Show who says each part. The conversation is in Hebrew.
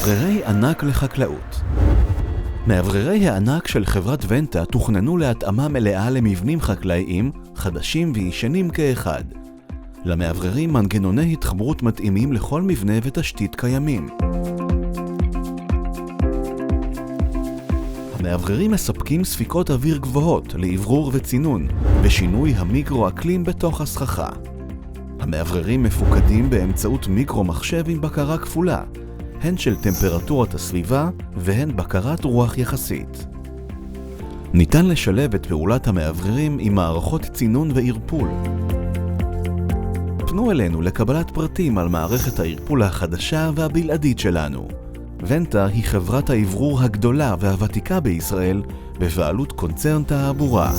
Speaker 1: מאווררי ענק לחקלאות. מאווררי הענק של חברת ונטה תוכננו להתאמה מלאה למבנים חקלאיים, חדשים וישנים כאחד. למאווררים מנגנוני התחברות מתאימים לכל מבנה ותשתית קיימים. המאווררים מספקים ספיקות אוויר גבוהות לאוורור וצינון ושינוי המיקרו-אקלים בתוך הסככה. המאווררים מפוקדים באמצעות מיקרו-מחשב עם בקרה כפולה, הן של טמפרטורת הסביבה והן בקרת רוח יחסית. ניתן לשלב את פעולת המאווררים עם מערכות צינון וערפול. פנו אלינו לקבלת פרטים על מערכת הערפול החדשה והבלעדית שלנו. ונטה היא חברת האוורור הגדולה והוותיקה בישראל בבעלות קונצרן תעבורה.